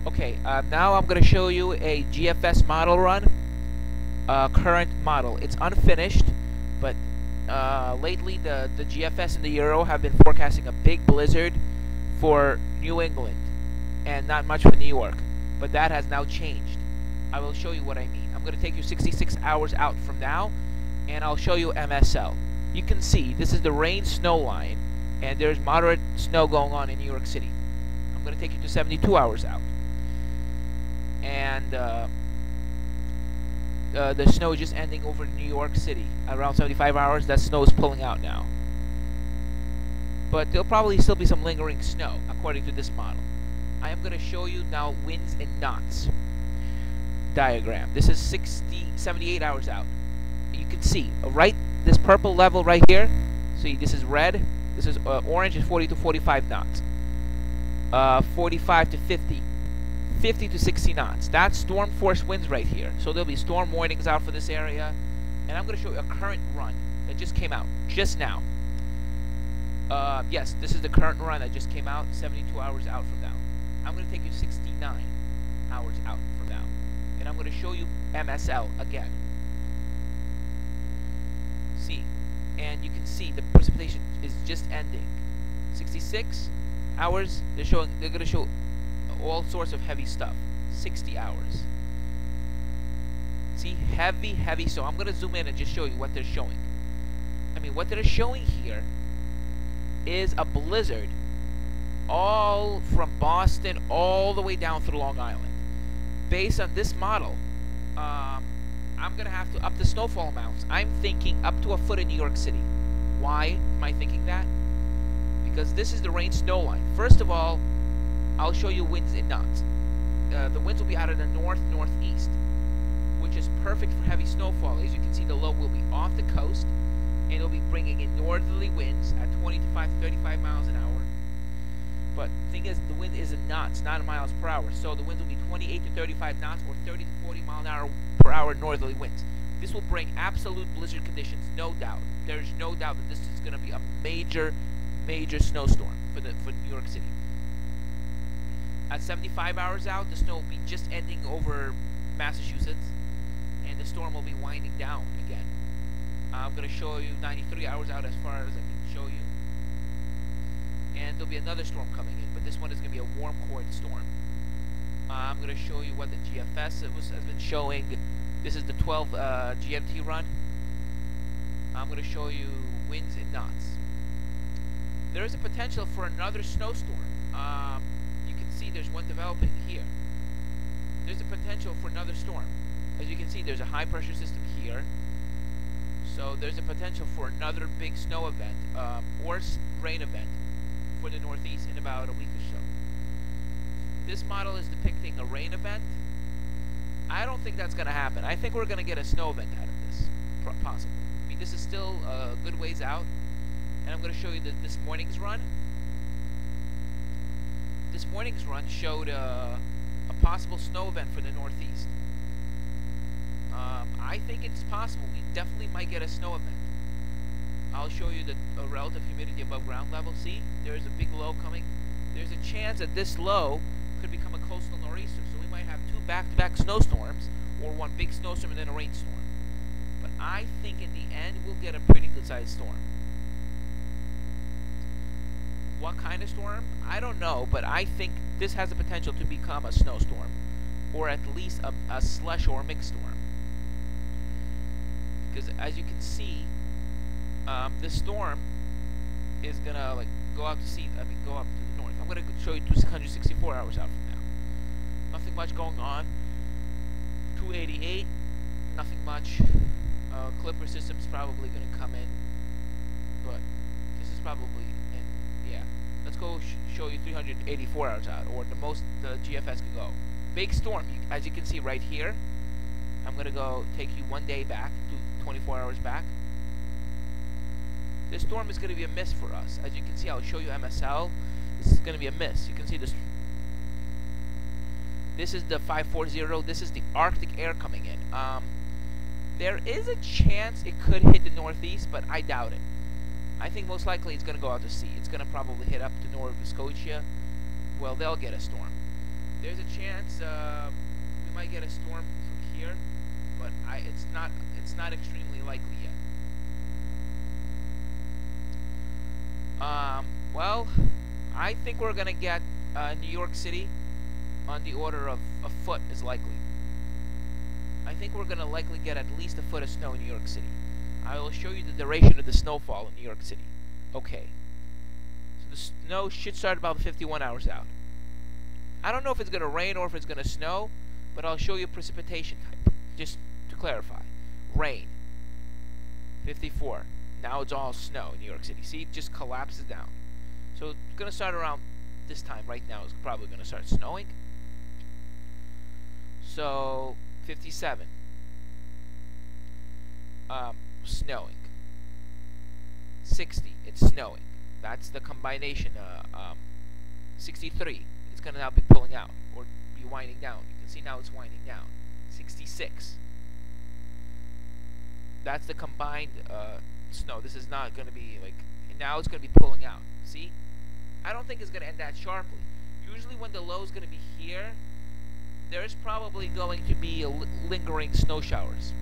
Okay, now I'm going to show you a GFS model run, current model. It's unfinished, but lately the GFS and the Euro have been forecasting a big blizzard for New England and not much for New York, but that has now changed. I will show you what I mean. I'm going to take you 66 hours out from now, and I'll show you MSL. You can see this is the rain snow line, and there's moderate snow going on in New York City. I'm going to take you to 72 hours out, and the snow is just ending over New York City. Around 75 hours, that snow is pulling out now. But there'll probably still be some lingering snow, according to this model. I am going to show you now winds and knots diagram. This is 78 hours out. You can see right this purple level right here. See, this is red. This is orange is 40 to 45 knots. 45 to 50. 50 to 60 knots. That's storm force winds right here. So there'll be storm warnings out for this area. And I'm going to show you a current run that just came out just now. Yes, this is the current run that just came out 72 hours out from now. I'm going to take you 69 hours out from now. And I'm going to show you MSL again. See, and you can see the precipitation is just ending. 66 hours, they're going to show all sorts of heavy stuff. 60 hours. See, heavy. So I'm going to zoom in and just show you what they're showing. I mean, what they're showing here is a blizzard all from Boston all the way down through Long Island. Based on this model, I'm going to have to up the snowfall amounts. I'm thinking up to a foot in New York City. Why am I thinking that? Because this is the rain snow line. First of all, I'll show you winds and knots. The winds will be out of the northeast, which is perfect for heavy snowfall. As you can see, the low will be off the coast, and it'll be bringing in northerly winds at 25 to 35 miles an hour. But the thing is, the wind is in knots, not in miles per hour. So the winds will be 28 to 35 knots, or 30 to 40 mile an hour per hour northerly winds. This will bring absolute blizzard conditions, no doubt. There's no doubt that this is going to be a major snowstorm for New York City. At 75 hours out, the snow will be just ending over Massachusetts, and the storm will be winding down again. I'm going to show you 93 hours out as far as I can show you. And there'll be another storm coming in, but this one is going to be a warm core storm. I'm going to show you what the GFS has been showing. This is the 12 GMT run. I'm going to show you winds and knots. There is a potential for another snowstorm. You can see there's one developing here. There's a potential for another storm. As you can see, there's a high pressure system here. So there's a potential for another big snow event or rain event for the Northeast in about a week or so. This model is depicting a rain event. I don't think that's going to happen. I think we're going to get a snow event out of this, possible. I mean, this is still a good ways out, and I'm going to show you this morning's run. This morning's run showed a possible snow event for the Northeast. I think it's possible. We definitely might get a snow event. I'll show you the relative humidity above ground level. See, there's a big low coming. There's a chance that this low could become a coastal nor'easter. So we might have two back-to-back snowstorms, or one big snowstorm and then a rainstorm. But I think in the end, we'll get a pretty good-sized storm. What kind of storm? I don't know, but I think this has the potential to become a snowstorm, or at least a slush or a mixed storm. Because as you can see, this storm is gonna go out to sea. Go up to the north. I'm gonna show you 264 hours out from now. Nothing much going on. 288. Nothing much. Clipper system's probably gonna come in, but this is probably yeah. Let's go show you 384 hours out, or the most the GFS can go. Big storm, as you can see right here. I'm gonna go take you 1 day back, 24 hours back. This storm is going to be a miss for us. As you can see, I'll show you MSL. This is going to be a miss. You can see this. This is the 540. This is the Arctic air coming in. There is a chance it could hit the Northeast, but I doubt it. I think most likely it's going to go out to sea. It's going to probably hit up to Nova Scotia. Well, they'll get a storm. There's a chance we might get a storm from here, but it's not extremely likely yet. Well, I think we're gonna get New York City on the order of a foot is likely. I think we're gonna likely get at least a foot of snow in New York City. I will show you the duration of the snowfall in New York City. Okay. So the snow should start about 51 hours out. I don't know if it's gonna rain or if it's gonna snow, but I'll show you precipitation type, just to clarify. Rain, 54. Now it's all snow in New York City. See, it just collapses down. So it's going to start around this time. Right now it's probably going to start snowing. So 57. Snowing. 60. It's snowing. That's the combination. 63. It's going to now be pulling out or be winding down. You can see now it's winding down. 66. That's the combined snow. This is not going to be like, now it's going to be pulling out. See? I don't think it's going to end that sharply. Usually when the low is going to be here, there's probably going to be lingering snow showers.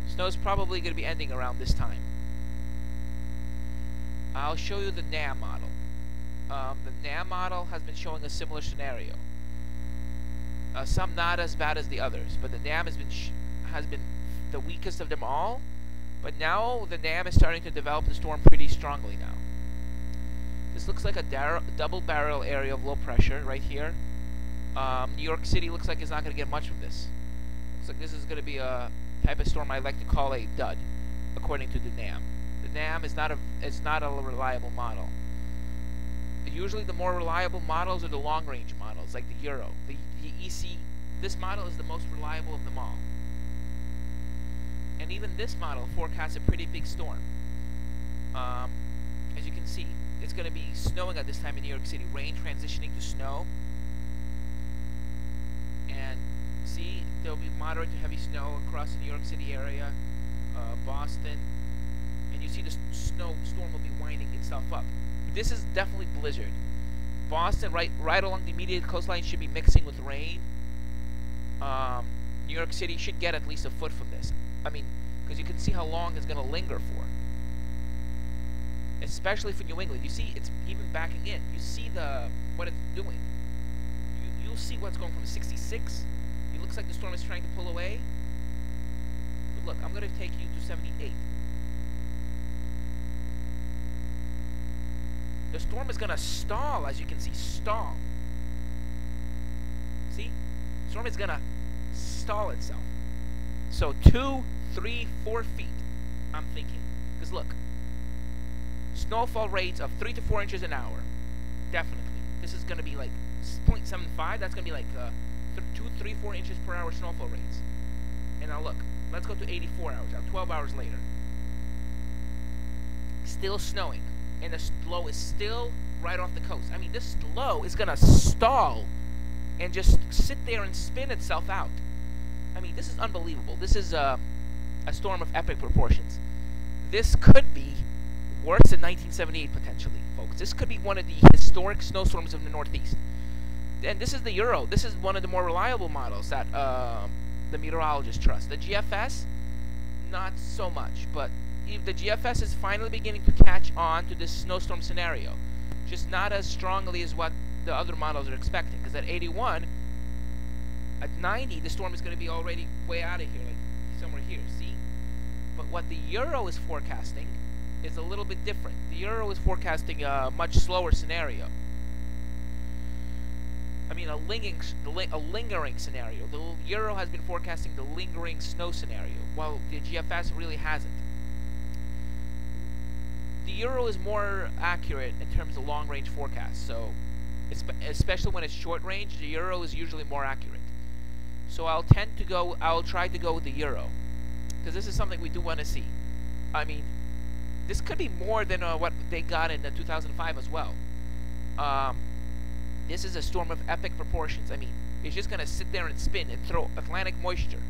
Snow is probably going to be ending around this time. I'll show you the NAM model. The NAM model has been showing a similar scenario. Some not as bad as the others, but the NAM has been the weakest of them all. But now the NAM is starting to develop the storm pretty strongly now. This looks like a double barrel area of low pressure right here. New York City looks like it's not going to get much from this. Looks like this is going to be a type of storm I like to call a dud, according to the NAM. The NAM is not a reliable model. Usually the more reliable models are the long-range models, like the Euro. The EC, this model is the most reliable of them all. And even this model forecasts a pretty big storm. As you can see, it's going to be snowing at this time in New York City. Rain transitioning to snow. And see, there'll be moderate to heavy snow across the New York City area, Boston. And you see the storm will be winding itself up. This is definitely blizzard. Boston, right along the immediate coastline, should be mixing with rain. New York City should get at least a foot from this. I mean, because you can see how long it's going to linger for. Especially for New England. You see, it's even backing in. You see what it's doing. You'll see what's going from 66. It looks like the storm is trying to pull away. But look, I'm going to take you to 78. The storm is going to stall, as you can see. Stall. See? The storm is going to stall itself. So 2, 3, 4 feet, I'm thinking. Because look, snowfall rates of 3 to 4 inches an hour. Definitely. This is going to be like 0.75. That's going to be like 2, 3, 4 inches per hour snowfall rates. And now look, let's go to 84 hours now, 12 hours later. Still snowing. And the low is still right off the coast. I mean, this low is going to stall and just sit there and spin itself out. I mean, this is unbelievable. This is a storm of epic proportions. This could be worse than 1978, potentially, folks. This could be one of the historic snowstorms of the Northeast. And this is the Euro. This is one of the more reliable models that the meteorologists trust. The GFS, not so much. But the GFS is finally beginning to catch on to this snowstorm scenario. Just not as strongly as what the other models are expecting. Because at 81... at 90, the storm is going to be already way out of here, like somewhere here, see? But what the Euro is forecasting is a little bit different. The Euro is forecasting a much slower scenario. I mean, a lingering scenario. The Euro has been forecasting the lingering snow scenario, while the GFS really hasn't. The Euro is more accurate in terms of long-range forecasts, so especially when it's short-range, the Euro is usually more accurate. So I'll try to go with the Euro, because this is something we do want to see. I mean, this could be more than what they got in 2005 as well. This is a storm of epic proportions. I mean, it's just going to sit there and spin and throw Atlantic moisture.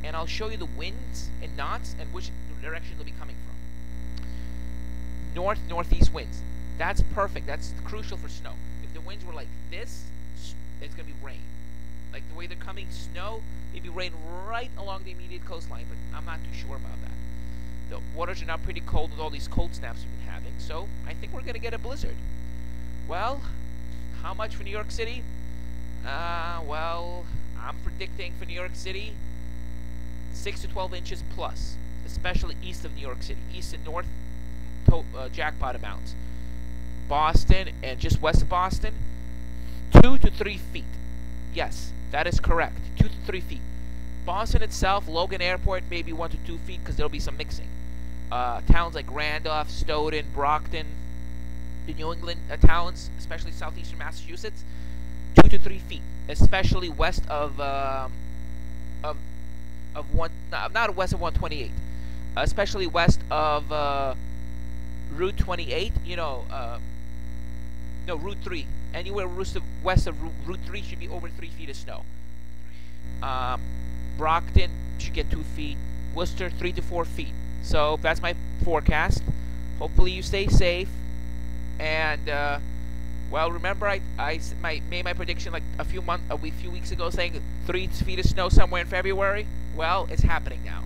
And I'll show you the winds and knots and which direction they'll be coming from. Northeast winds. That's perfect. That's crucial for snow. If the winds were like this, rain. Like the way they're coming, snow, maybe rain right along the immediate coastline, but I'm not too sure about that. The waters are now pretty cold with all these cold snaps we've been having, so I think we're going to get a blizzard. Well, how much for New York City? Well, I'm predicting for New York City 6 to 12 inches plus, especially east of New York City, east and north jackpot amounts. Boston and just west of Boston, 2 to 3 feet. Yes, that is correct. 2 to 3 feet. Boston itself, Logan Airport, maybe 1 to 2 feet because there'll be some mixing. Towns like Randolph, Stoughton, Brockton, the New England towns, especially southeastern Massachusetts, 2 to 3 feet, especially west of not west of 128, especially west of Route 28. You know, no, Route 3. Anywhere west of Route 3 should be over 3 feet of snow. Brockton should get 2 feet. Worcester 3 to 4 feet. So that's my forecast. Hopefully you stay safe. And well, remember I made my prediction like a few weeks ago, saying 3 feet of snow somewhere in February. Well, it's happening now.